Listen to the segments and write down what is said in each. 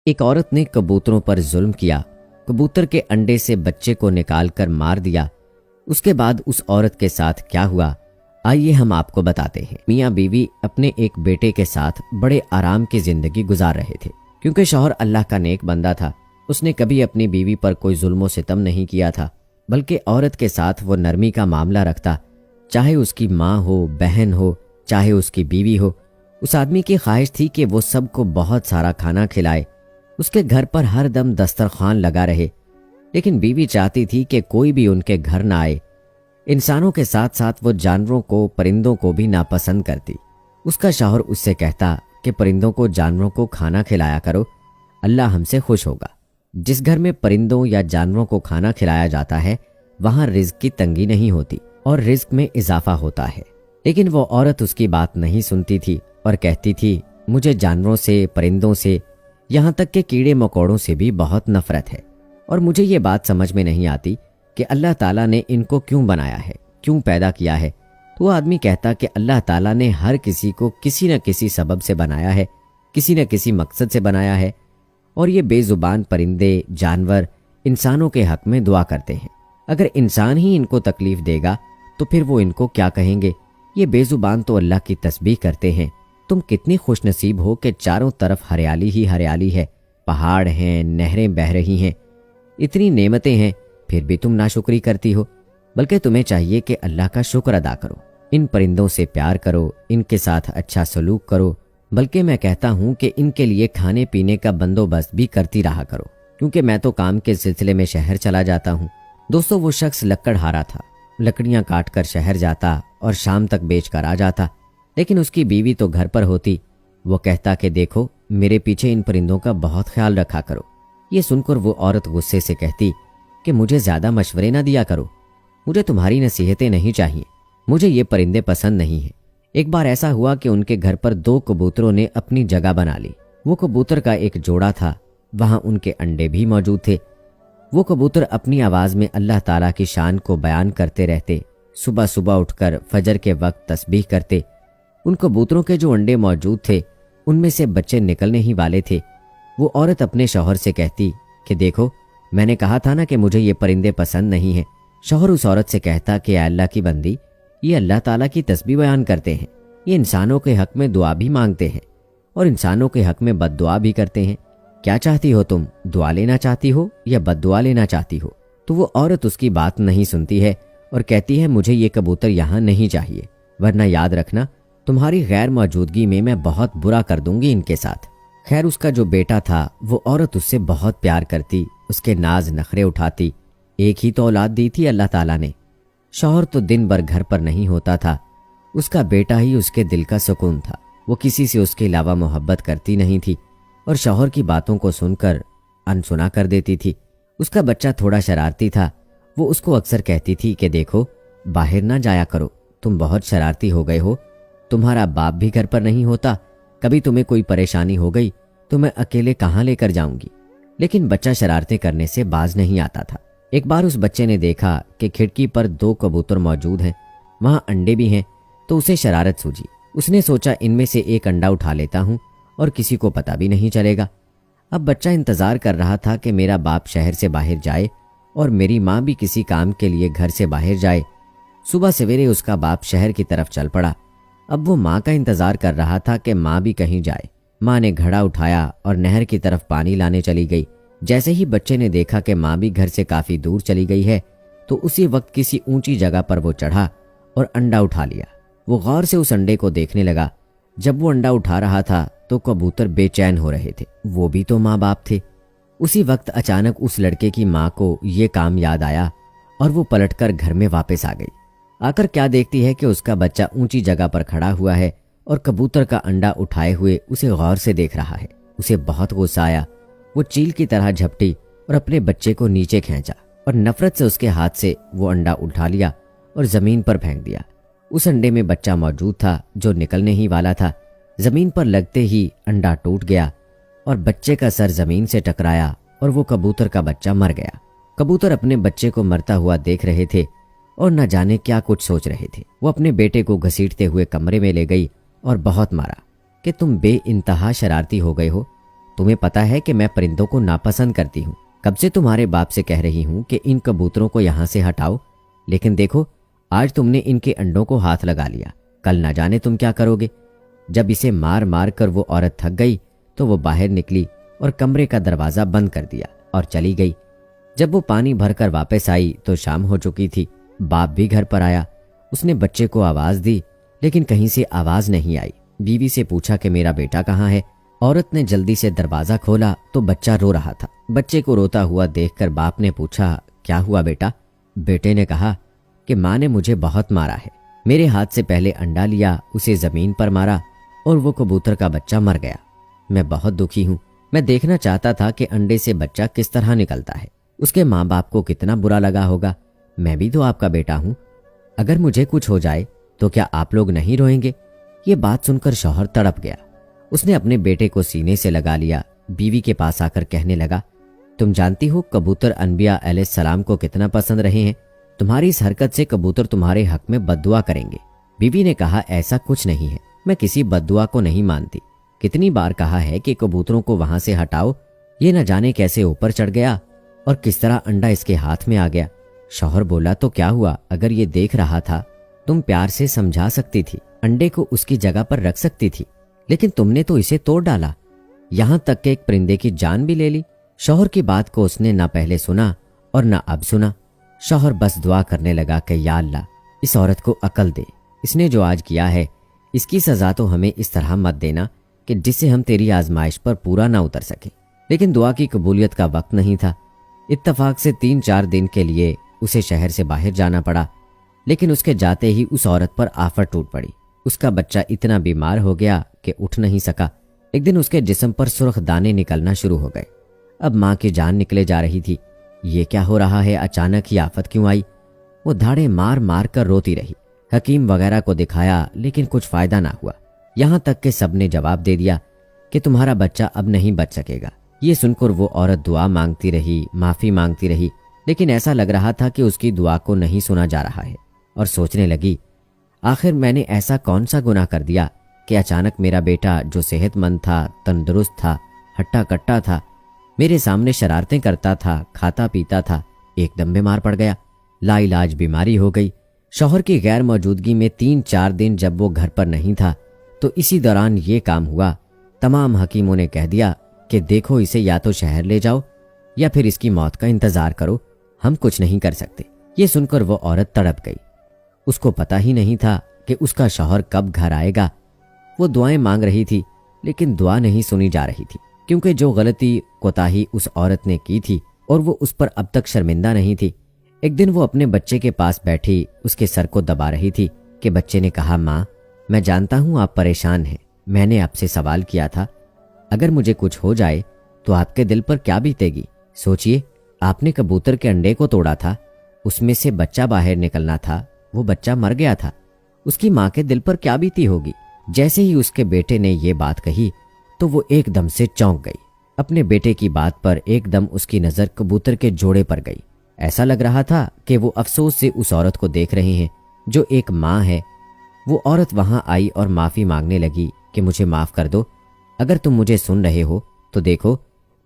ایک عورت نے کبوتروں پر ظلم کیا، کبوتر کے انڈے سے بچے کو نکال کر مار دیا۔ اس کے بعد اس عورت کے ساتھ کیا ہوا، آئیے ہم آپ کو بتاتے ہیں۔ میاں بیوی اپنے ایک بیٹے کے ساتھ بڑے آرام کی زندگی گزار رہے تھے، کیونکہ شوہر اللہ کا نیک بندہ تھا۔ اس نے کبھی اپنی بیوی پر کوئی ظلم و ستم نہیں کیا تھا، بلکہ عورت کے ساتھ وہ نرمی کا معاملہ رکھتا، چاہے اس کی ماں ہو، بہن ہو، چاہے اس کی بیوی ہو۔ اس آدمی کی خواہش تھی کہ وہ سب کو بہت سارا کھانا کھلائے، اس کے گھر پر ہر دم دسترخوان لگا رہے، لیکن بیوی چاہتی تھی کہ کوئی بھی ان کے گھر نہ آئے۔ انسانوں کے ساتھ ساتھ وہ جانوروں کو، پرندوں کو بھی ناپسند کرتی۔ اس کا شوہر اس سے کہتا کہ پرندوں کو، جانوروں کو کھانا کھلایا کرو، اللہ ہم سے خوش ہوگا۔ جس گھر میں پرندوں یا جانوروں کو کھانا کھلایا جاتا ہے وہاں رزق کی تنگی نہیں ہوتی اور رزق میں اضافہ ہوتا ہے۔ لیکن وہ عورت اس کی بات نہیں سنتی تھی اور کہتی تھی مجھے جانوروں سے، پرندوں سے، یہاں تک کہ کیڑے مکوڑوں سے بھی بہت نفرت ہے، اور مجھے یہ بات سمجھ میں نہیں آتی کہ اللہ تعالیٰ نے ان کو کیوں بنایا ہے، کیوں پیدا کیا ہے۔ تو وہ آدمی کہتا کہ اللہ تعالیٰ نے ہر کسی کو کسی نہ کسی سبب سے بنایا ہے، کسی نہ کسی مقصد سے بنایا ہے، اور یہ بے زبان پرندے، جانور انسانوں کے حق میں دعا کرتے ہیں۔ اگر انسان ہی ان کو تکلیف دے گا تو پھر وہ ان کو کیا کہیں گے؟ یہ بے زبان تو اللہ کی تسبیح کرتے ہیں۔ تم کتنی خوش نصیب ہو کہ چاروں طرف ہریالی ہی ہریالی ہے، پہاڑ ہیں، نہریں بہہ رہی ہیں، اتنی نعمتیں ہیں، پھر بھی تم ناشکری کرتی ہو۔ بلکہ تمہیں چاہیے کہ اللہ کا شکر ادا کرو، ان پرندوں سے پیار کرو، ان کے ساتھ اچھا سلوک کرو، بلکہ میں کہتا ہوں کہ ان کے لیے کھانے پینے کا بندوبست بھی کرتی رہا کرو، کیونکہ میں تو کام کے سلسلے میں شہر چلا جاتا ہوں۔ دوستو، وہ شخص لکڑ ہارا تھا، لکڑیاں کاٹ کر شہر جاتا اور شام تک بیچ کر آ جاتا، لیکن اس کی بیوی تو گھر پر ہوتی۔ وہ کہتا کہ دیکھو میرے پیچھے ان پرندوں کا بہت خیال رکھا کرو۔ یہ سن کر وہ عورت غصے سے کہتی کہ مجھے زیادہ مشورے نہ دیا کرو، مجھے تمہاری نصیحتیں نہیں چاہیے، مجھے یہ پرندے پسند نہیں ہیں۔ ایک بار ایسا ہوا کہ ان کے گھر پر 2 کبوتروں نے اپنی جگہ بنا لی۔ وہ کبوتر کا ایک جوڑا تھا، وہاں ان کے انڈے بھی موجود تھے۔ وہ کبوتر اپنی آواز میں اللہ تعالیٰ کی شان کو بیان کرتے رہتے، صبح صبح اٹھ کر فجر کے وقت تسبیح کرتے۔ ان کبوتروں کے جو انڈے موجود تھے ان میں سے بچے نکلنے ہی والے تھے۔ وہ عورت اپنے شوہر سے کہتی کہ دیکھو میں نے کہا تھا نا کہ مجھے یہ پرندے پسند نہیں ہیں۔ شوہر اس عورت سے کہتا کہ اے اللہ کی بندی، یہ اللہ تعالیٰ کی تسبیح بیان کرتے ہیں، یہ انسانوں کے حق میں دعا بھی مانگتے ہیں اور انسانوں کے حق میں بد دعا بھی کرتے ہیں، کیا چاہتی ہو تم، دعا لینا چاہتی ہو یا بد دعا لینا چاہتی ہو؟ تو وہ عورت اس کی بات نہیں سنتی ہے اور کہتی ہے مجھے یہ کبوتر یہاں نہیں چاہیے، ورنہ یاد رکھنا تمہاری غیر موجودگی میں بہت برا کر دوں گی ان کے ساتھ۔ خیر اس کا جو بیٹا تھا وہ عورت اس سے بہت پیار کرتی، اس کے ناز نخرے اٹھاتی۔ ایک ہی تو اولاد دی تھی اللہ تعالیٰ نے۔ شوہر تو دن بھر گھر پر نہیں ہوتا تھا، اس کا بیٹا ہی اس کے دل کا سکون تھا۔ وہ کسی سے اس کے علاوہ محبت کرتی نہیں تھی اور شوہر کی باتوں کو سن کر انسنا کر دیتی تھی۔ اس کا بچہ تھوڑا شرارتی تھا، وہ اس کو اکثر کہتی تھی کہ دیکھو باہر نہ جایا کرو، تم بہت شرارتی ہو گئے ہو، تمہارا باپ بھی گھر پر نہیں ہوتا، کبھی تمہیں کوئی پریشانی ہو گئی تو میں اکیلے کہاں لے کر جاؤں گی؟ لیکن بچہ شرارتیں کرنے سے باز نہیں آتا تھا۔ ایک بار اس بچے نے دیکھا کہ کھڑکی پر 2 کبوتر موجود ہیں، وہاں انڈے بھی ہیں، تو اسے شرارت سوجی۔ اس نے سوچا ان میں سے ایک انڈا اٹھا لیتا ہوں اور کسی کو پتہ بھی نہیں چلے گا۔ اب بچہ انتظار کر رہا تھا کہ میرا باپ شہر سے باہر جائے اور میری ماں بھی کسی کام کے لیے گھر سے باہر جائے۔ صبح سویرے اس کا باپ شہر کی طرف چل پڑا۔ اب وہ ماں کا انتظار کر رہا تھا کہ ماں بھی کہیں جائے۔ ماں نے گھڑا اٹھایا اور نہر کی طرف پانی لانے چلی گئی۔ جیسے ہی بچے نے دیکھا کہ ماں بھی گھر سے کافی دور چلی گئی ہے تو اسی وقت کسی اونچی جگہ پر وہ چڑھا اور انڈا اٹھا لیا۔ وہ غور سے اس انڈے کو دیکھنے لگا۔ جب وہ انڈا اٹھا رہا تھا تو کبوتر بے چین ہو رہے تھے، وہ بھی تو ماں باپ تھے۔ اسی وقت اچانک اس لڑکے کی ماں کو یہ کام یاد آیا اور وہ پلٹ کر گھر میں واپس آ گئی۔ آ کر کیا دیکھتی ہے کہ اس کا بچہ اونچی جگہ پر کھڑا ہوا ہے اور کبوتر کا انڈا اٹھائے ہوئے اسے غور سے دیکھ رہا ہے۔ اسے بہت غصہ آیا، وہ چیل کی طرح جھپٹی اور اپنے بچے کو نیچے کھینچا اور نفرت سے اس کے ہاتھ سے وہ انڈا اٹھا لیا اور زمین پر پھینک دیا۔ اس انڈے میں بچہ موجود تھا جو نکلنے ہی والا تھا۔ زمین پر لگتے ہی انڈا ٹوٹ گیا اور بچے کا سر زمین سے ٹکرایا اور وہ کبوتر کا بچہ مر گیا۔ کبوتر اپنے بچے کو مرتا ہوا دیکھ رہے تھے اور نہ جانے کیا کچھ سوچ رہے تھے۔ وہ اپنے بیٹے کو گھسیٹتے ہوئے کمرے میں لے گئی اور بہت مارا کہ تم بے انتہا شرارتی ہو گئے ہو، تمہیں پتا ہے کہ میں پرندوں کو ناپسند کرتی ہوں، کب سے تمہارے باپ سے کہہ رہی ہوں کہ ان کبوتروں کو یہاں سے ہٹاؤ، لیکن دیکھو آج تم نے ان کے انڈوں کو ہاتھ لگا لیا، کل نہ جانے تم کیا کرو گے۔ جب اسے مار مار کر وہ عورت تھک گئی تو وہ باہر نکلی اور کمرے کا دروازہ بند کر دیا اور چلی گئی۔ جب وہ پانی بھر کر واپس آئی تو شام ہو چکی تھی۔ باپ بھی گھر پر آیا، اس نے بچے کو آواز دی لیکن کہیں سے آواز نہیں آئی۔ بیوی سے پوچھا کہ میرا بیٹا کہاں ہے؟ عورت نے جلدی سے دروازہ کھولا تو بچہ رو رہا تھا۔ بچے کو روتا ہوا دیکھ کر باپ نے پوچھا کیا ہوا بیٹا؟ بیٹے نے کہا کہ ماں نے مجھے بہت مارا ہے، میرے ہاتھ سے پہلے انڈا لیا، اسے زمین پر مارا اور وہ کبوتر کا بچہ مر گیا۔ میں بہت دکھی ہوں، میں دیکھنا چاہتا تھا کہ انڈے سے بچہ کس طرح نکلتا ہے، اس کے ماں باپ کو کتنا برا لگا ہوگا، میں بھی تو آپ کا بیٹا ہوں، اگر مجھے کچھ ہو جائے تو کیا آپ لوگ نہیں روئیں گے؟ یہ بات سن کر شوہر تڑپ گیا، اس نے اپنے بیٹے کو سینے سے لگا لیا، بیوی کے پاس آ کر کہنے لگا تم جانتی ہو کبوتر انبیاء علیہ السلام کو کتنا پسند رہے ہیں، تمہاری اس حرکت سے کبوتر تمہارے حق میں بد دعا کریں گے۔ بیوی نے کہا ایسا کچھ نہیں ہے، میں کسی بد دعا کو نہیں مانتی، کتنی بار کہا ہے کہ کبوتروں کو وہاں سے ہٹاؤ، یہ نہ جانے کیسے اوپر چڑھ گیا اور کس طرح انڈا اس کے ہاتھ میں آ گیا۔ شوہر بولا تو کیا ہوا، اگر یہ دیکھ رہا تھا تم پیار سے سمجھا سکتی تھی، انڈے کو اس کی جگہ پر رکھ سکتی تھی، لیکن تم نے تو اسے توڑ ڈالا، یہاں تک کہ ایک پرندے کی جان بھی لے لی۔ شوہر کی بات کو اس نے نہ پہلے سنا اور نہ اب سنا۔ شوہر بس دعا کرنے لگا کہ یا اللہ اس عورت کو عقل دے، اس نے جو آج کیا ہے اس کی سزا تو ہمیں اس طرح مت دینا کہ جس سے ہم تیری آزمائش پر پورا نہ اتر سکیں۔ لیکن دعا کی قبولیت کا وقت نہیں تھا۔ اتفاق سے 3-4 دن کے لیے اسے شہر سے باہر جانا پڑا، لیکن اس کے جاتے ہی اس عورت پر آفت ٹوٹ پڑی۔ اس کا بچہ اتنا بیمار ہو گیا کہ اٹھ نہیں سکا۔ ایک دن اس کے جسم پر سرخ دانے نکلنا شروع ہو گئے، اب ماں کی جان نکلے جا رہی تھی۔ یہ کیا ہو رہا ہے، اچانک ہی آفت کیوں آئی؟ وہ دھاڑے مار مار کر روتی رہی، حکیم وغیرہ کو دکھایا لیکن کچھ فائدہ نہ ہوا، یہاں تک کہ سب نے جواب دے دیا کہ تمہارا بچہ اب نہیں بچ سکے گا۔ یہ سن کر وہ عورت دعا مانگتی رہی، معافی مانگتی رہی، لیکن ایسا لگ رہا تھا کہ اس کی دعا کو نہیں سنا جا رہا ہے، اور سوچنے لگی آخر میں نے ایسا کون سا گناہ کر دیا کہ اچانک میرا بیٹا جو صحت مند تھا، تندرست تھا، ہٹا کٹا تھا، میرے سامنے شرارتیں کرتا تھا، کھاتا پیتا تھا، ایک دم بیمار پڑ گیا، لا علاج بیماری ہو گئی۔ شوہر کی غیر موجودگی میں 3-4 دن جب وہ گھر پر نہیں تھا تو اسی دوران یہ کام ہوا۔ تمام حکیموں نے کہہ دیا کہ دیکھو اسے یا تو شہر لے جاؤ یا پھر اس کی موت کا انتظار کرو، ہم کچھ نہیں کر سکتے۔ یہ سن کر وہ عورت تڑپ گئی، اس کو پتہ ہی نہیں تھا کہ اس کا شوہر کب گھر آئے گا۔ وہ دعائیں مانگ رہی تھی لیکن دعا نہیں سنی جا رہی تھی، کیونکہ جو غلطی کوتاہی اس عورت نے کی تھی اور وہ اس پر اب تک شرمندہ نہیں تھی۔ ایک دن وہ اپنے بچے کے پاس بیٹھی اس کے سر کو دبا رہی تھی کہ بچے نے کہا ماں میں جانتا ہوں آپ پریشان ہیں، میں نے آپ سے سوال کیا تھا، اگر مجھے کچھ ہو جائے تو آپ کے دل پر کیا بیتے گی؟ سوچئے آپ نے کبوتر کے انڈے کو توڑا تھا، اس میں سے بچہ باہر نکلنا تھا، وہ بچہ مر گیا تھا، اس کی ماں کے دل پر کیا بیتی ہوگی؟ جیسے ہی اس کے بیٹے نے یہ بات کہی تو وہ ایک دم سے چونک گئی۔ اپنے بیٹے کی بات پر ایک دم اس کی نظر کبوتر کے جوڑے پر گئی، ایسا لگ رہا تھا کہ وہ افسوس سے اس عورت کو دیکھ رہے ہیں جو ایک ماں ہے۔ وہ عورت وہاں آئی اور معافی مانگنے لگی کہ مجھے معاف کر دو، اگر تم مجھے سن رہے ہو تو دیکھو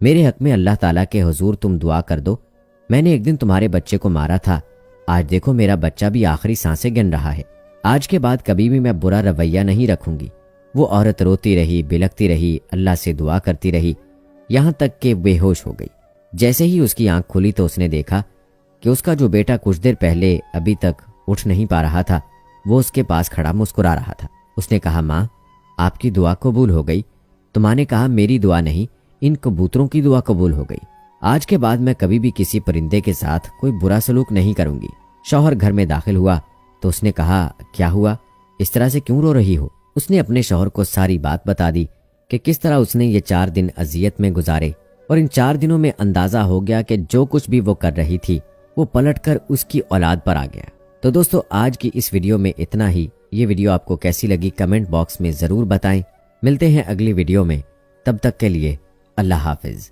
میرے حق میں اللہ تعالیٰ کے حضور تم دعا کر دو، میں نے ایک دن تمہارے بچے کو مارا تھا، آج دیکھو میرا بچہ بھی آخری سانسیں گن رہا ہے، آج کے بعد کبھی بھی میں برا رویہ نہیں رکھوں گی۔ وہ عورت روتی رہی، بلکتی رہی، اللہ سے دعا کرتی رہی، یہاں تک کہ بے ہوش ہو گئی۔ جیسے ہی اس کی آنکھ کھلی تو اس نے دیکھا کہ اس کا جو بیٹا کچھ دیر پہلے ابھی تک اٹھ نہیں پا رہا تھا وہ اس کے پاس کھڑا مسکرا رہا تھا۔ اس نے کہا ماں آپ کی دعا قبول ہو گئی، تو ماں نے کہا میری دعا نہیں، ان کبوتروں کی دعا قبول ہو گئی، آج کے بعد میں کبھی بھی کسی پرندے کے ساتھ کوئی برا سلوک نہیں کروں گی۔ شوہر گھر میں داخل ہوا تو اس نے کہا کیا ہوا، اس طرح سے کیوں رو رہی ہو؟ اس نے اپنے شوہر کو ساری بات بتا دی کہ کس طرح اس نے یہ 4 دن اذیت میں گزارے، اور ان 4 دنوں میں اندازہ ہو گیا کہ جو کچھ بھی وہ کر رہی تھی وہ پلٹ کر اس کی اولاد پر آ گیا۔ تو دوستو آج کی اس ویڈیو میں اتنا ہی۔ یہ ویڈیو آپ کو کیسی لگی کمنٹ باکس میں ضرور بتائیں۔ ملتے ہیں اگلی ویڈیو میں، تب تک کے لیے اللہ حافظ۔